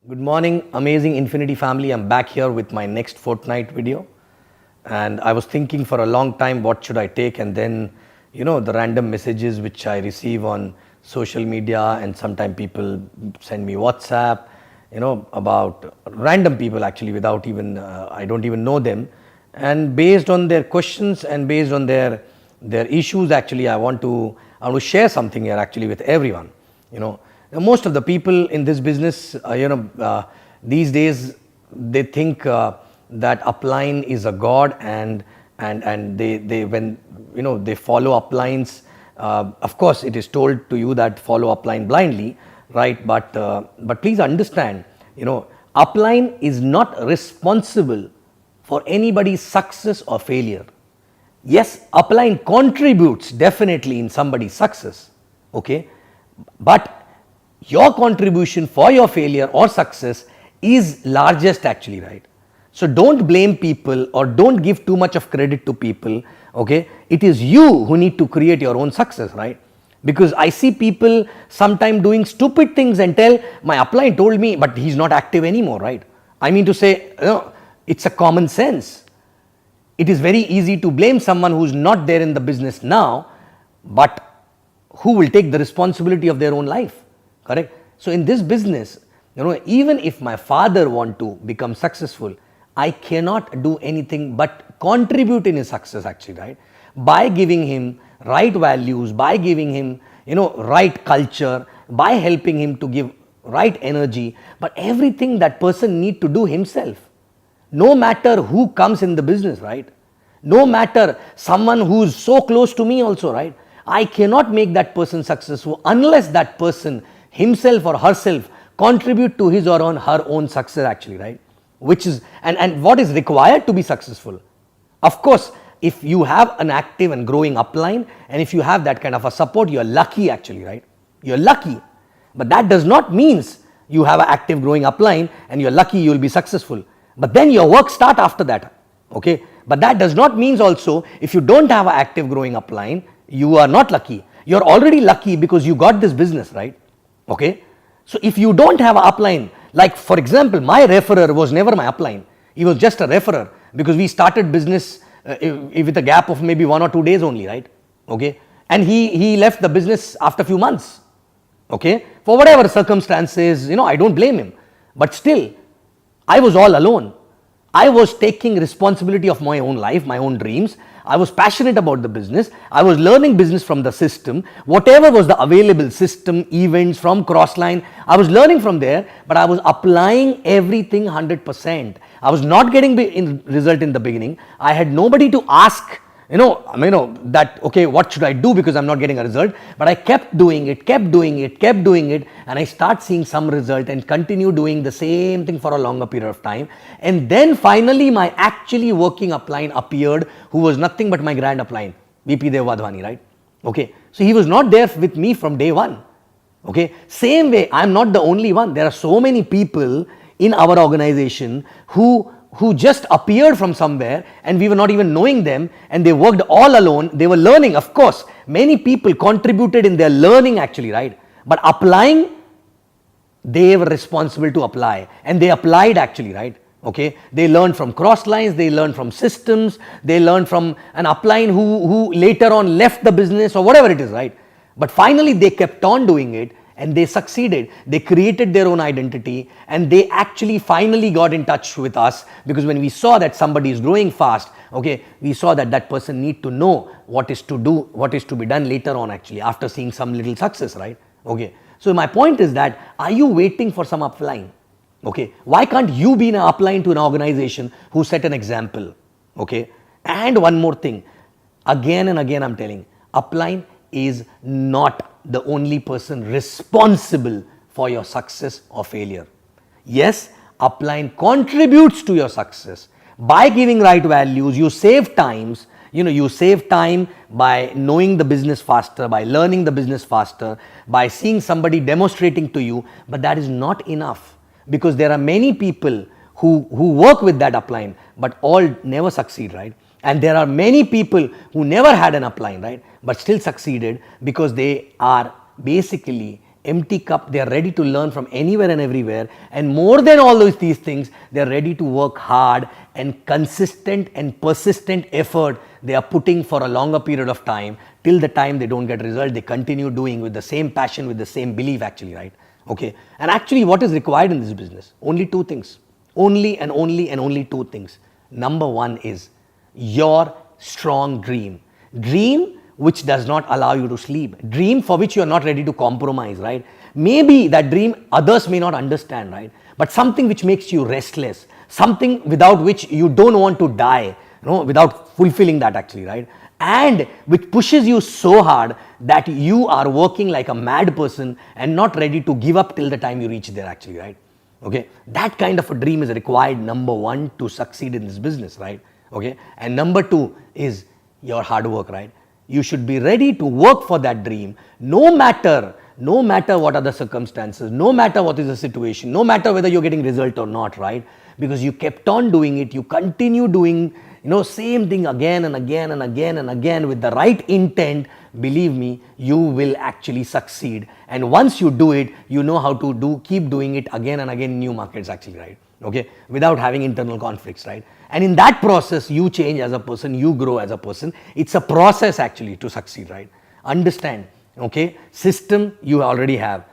Good morning, amazing Infinity family. I'm back here with my next fortnight video. And I was thinking for a long time, what should I take? And then, the random messages which I receive on social media, and sometimes people send me WhatsApp, about random people actually without even, I don't even know them. And based on their questions and based on their issues, actually, I want to share something here actually with everyone. Most of the people in this business, these days they think that upline is a god, and they when they follow uplines. Of course, it is told to you that follow upline blindly, right? But please understand, upline is not responsible for anybody's success or failure. Yes, upline contributes definitely in somebody's success, okay, but your contribution for your failure or success is largest actually, right? So don't blame people or don't give too much of credit to people, okay? It is you who need to create your own success, right? Because I see people sometimes doing stupid things and tell my upline told me, but he's not active anymore, right? I mean to say, it's a common sense. It is very easy to blame someone who's not there in the business now, but who will take the responsibility of their own life. Correct? So in this business, even if my father want to become successful, I cannot do anything but contribute in his success actually, right? By giving him right values, by giving him, right culture, by helping him to give right energy, but everything that person need to do himself. No matter who comes in the business, right? No matter someone who's so close to me also, right? I cannot make that person successful unless that person himself or herself contribute to his or her own success actually, right? Which is, and what is required to be successful? Of course, if you have an active and growing upline, and if you have that kind of a support, you're lucky actually, right? You're lucky. But that does not means you have an active growing upline and you're lucky you will be successful. But then your work start after that, okay? But that does not means also if you don't have an active growing upline, you are not lucky. You're already lucky because you got this business, right? Okay, so if you don't have an upline, like for example, my referrer was never my upline. He was just a referrer because we started business with a gap of maybe 1 or 2 days only, right? Okay, and he left the business after a few months. Okay, for whatever circumstances, I don't blame him. But still, I was all alone. I was taking responsibility of my own life, my own dreams. I was passionate about the business. I was learning business from the system. Whatever was the available system, events from Crossline, I was learning from there, but I was applying everything 100%. I was not getting result in the beginning. I had nobody to ask, that, okay, what should I do because I'm not getting a result? But I kept doing it, and I start seeing some result and continue doing the same thing for a longer period of time. And then finally my actually working upline appeared, who was nothing but my grand upline, VP Dev Wadhwani, right? Okay, so he was not there with me from day one. Okay, same way, I'm not the only one. There are so many people in our organization who just appeared from somewhere and we were not even knowing them, and they worked all alone. They were learning, of course. Many people contributed in their learning actually, right? But applying, they were responsible to apply, and they applied actually, right? Okay, they learned from Crosslines, they learned from systems, they learned from an upline who later on left the business or whatever it is, right? But finally they kept on doing it and they succeeded. They created their own identity, and they actually finally got in touch with us, because when we saw that somebody is growing fast, okay, we saw that that person need to know what is to do, what is to be done later on actually, after seeing some little success, right? Okay, so my point is that, are you waiting for some upline? Okay, why can't you be an upline to an organization who set an example? Okay, and one more thing, again and again I'm telling, upline is not the only person responsible for your success or failure. Yes, upline contributes to your success by giving right values. You save times, you save time by knowing the business faster, by learning the business faster, by seeing somebody demonstrating to you, but that is not enough, because there are many people who work with that upline but all never succeed, right? And there are many people who never had an upline, right, but still succeeded because they are basically empty cup. They are ready to learn from anywhere and everywhere. And more than all these things, they are ready to work hard, and consistent and persistent effort they are putting for a longer period of time. Till the time they don't get result, they continue doing with the same passion, with the same belief actually, right? Okay. And actually what is required in this business? Only two things. Only and only two things. Number one is your strong dream. Dream which does not allow you to sleep. Dream for which you are not ready to compromise, right? Maybe that dream others may not understand, right? But something which makes you restless, something without which you don't want to die, without fulfilling that actually, right? And which pushes you so hard that you are working like a mad person and not ready to give up till the time you reach there actually, right? Okay, that kind of a dream is required, number one, to succeed in this business, right? Okay, and number two is your hard work, right? You should be ready to work for that dream, no matter what are the circumstances, no matter what is the situation, no matter whether you're getting result or not, right? Because you kept on doing it, you continue doing, same thing again and again and again and again with the right intent. Believe me, you will actually succeed. And once you do it, you know how to keep doing it again and again in new markets actually, right? Okay, without having internal conflicts, right? And in that process, you change as a person, you grow as a person. It's a process actually to succeed, right? Understand, okay? System you already have,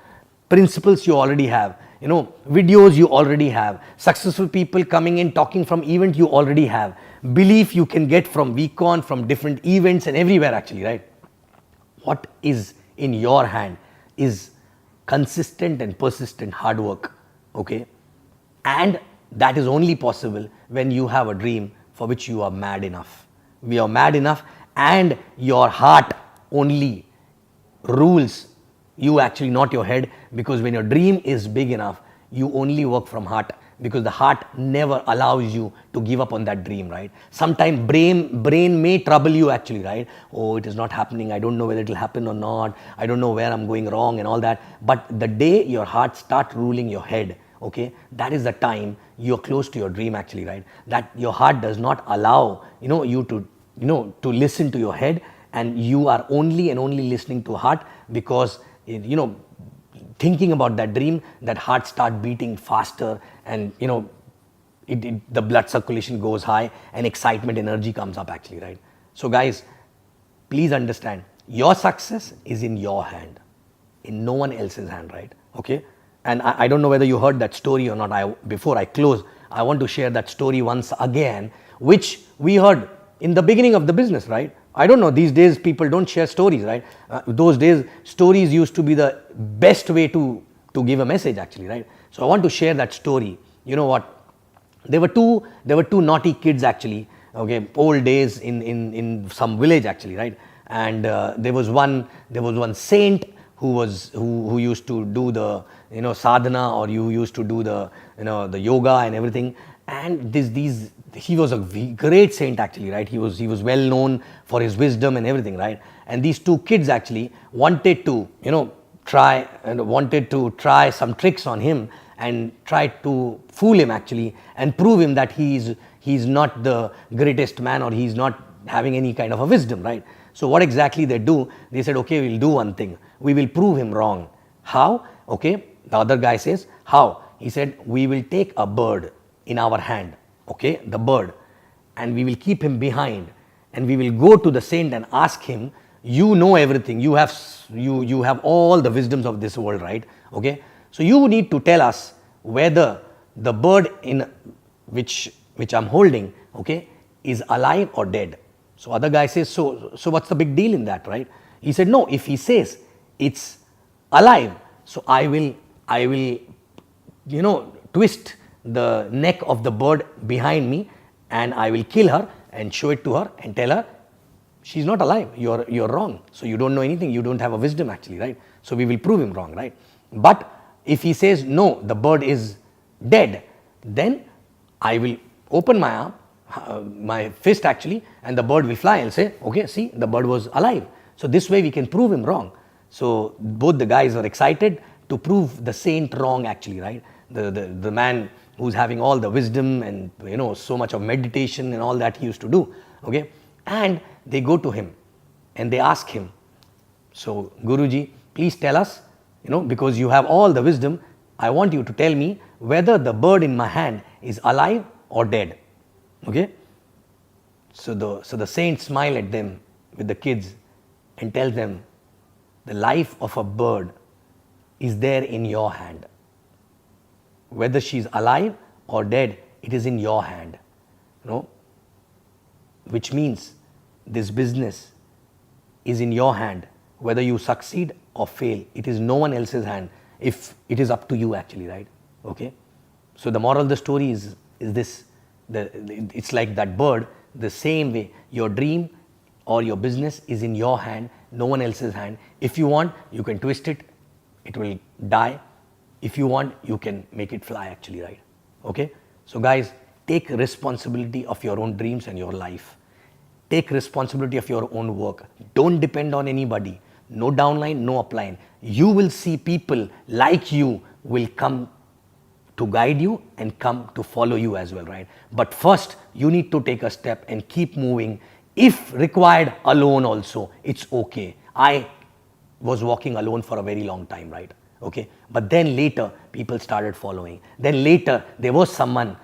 principles you already have, videos you already have, successful people coming in, talking from event you already have, belief you can get from VCon, from different events and everywhere actually, right? What is in your hand is consistent and persistent hard work, okay? And that is only possible when you have a dream for which you are mad enough. We are mad enough, and your heart only rules you actually, not your head, because when your dream is big enough, you only work from heart, because the heart never allows you to give up on that dream, right? Sometimes brain may trouble you actually, right? Oh, it is not happening, I don't know whether it will happen or not, I don't know where I'm going wrong and all that. But the day your heart starts ruling your head, okay, that is the time you're close to your dream actually, right? That your heart does not allow you to listen to your head, and you are only and only listening to heart, because thinking about that dream, that heart start beating faster, and the blood circulation goes high, and excitement, energy comes up actually, right? So guys, please understand, your success is in your hand, in no one else's hand, right? Okay. And I don't know whether you heard that story or not. Before I close, I want to share that story once again, which we heard in the beginning of the business, right? I don't know, these days people don't share stories, right? Those days, stories used to be the best way to give a message actually, right? So I want to share that story. You know what? There were two naughty kids actually, okay, old days in some village actually, right? And there was one saint who used to do the sadhana, or you used to do the the yoga and everything. And he was a great saint actually, right? He was well known for his wisdom and everything, right? And these two kids actually wanted to try some tricks on him, and tried to fool him actually, and prove him that he's not the greatest man, or he's not having any kind of a wisdom, right? So what exactly they do? They said, okay, we'll do one thing. We will prove him wrong. How? Okay. The other guy says, how? He said, we will take a bird in our hand, okay, the bird, and we will keep him behind, and we will go to the saint and ask him, you know everything, you have all the wisdoms of this world, right? Okay. So you need to tell us whether the bird in which I'm holding, okay, is alive or dead. So other guy says, so what's the big deal in that, right? He said, no, if he says it's alive, so I will twist the neck of the bird behind me, and I will kill her and show it to her and tell her she's not alive, you're wrong, so you don't know anything, you don't have a wisdom actually, right? So we will prove him wrong, right? But if he says no, the bird is dead, then I will open my arm, my fist actually, and the bird will fly. I'll say, okay, see, the bird was alive. So this way we can prove him wrong. So both the guys were excited to prove the saint wrong actually, right? The man who's having all the wisdom and so much of meditation and all that he used to do, okay? And they go to him and they ask him, so Guruji, please tell us because you have all the wisdom, I want you to tell me whether the bird in my hand is alive or dead. Okay? So the saint smile at them with the kids and tell them, the life of a bird is there in your hand. Whether she is alive or dead, it is in your hand. Which means this business is in your hand. Whether you succeed or fail, it is no one else's hand. If it is up to you actually, right? Okay. So the moral of the story is this. It's like that bird, the same way your dream or your business is in your hand, no one else's hand. If you want, you can twist it, it will die. If you want, you can make it fly actually, right? Okay. So guys, take responsibility of your own dreams and your life. Take responsibility of your own work. Don't depend on anybody. No downline, no upline. You will see people like you will come to guide you and come to follow you as well, right? But first, you need to take a step and keep moving. If required, alone also, it's okay. I was walking alone for a very long time, right? Okay. But then later, people started following. Then later, there was someone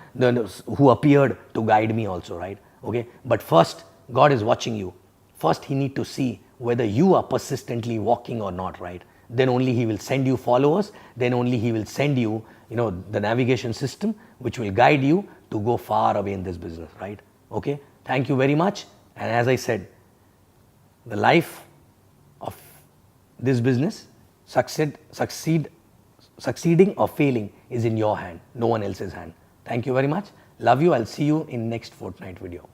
who appeared to guide me also, right? Okay. But first, God is watching you. First, He need to see whether you are persistently walking or not, right? Then only He will send you followers. Then only He will send you, the navigation system which will guide you to go far away in this business, right? Okay. Thank you very much. And as I said, the life of this business, succeeding or failing is in your hand, no one else's hand. Thank you very much. Love you. I'll see you in next fortnight video.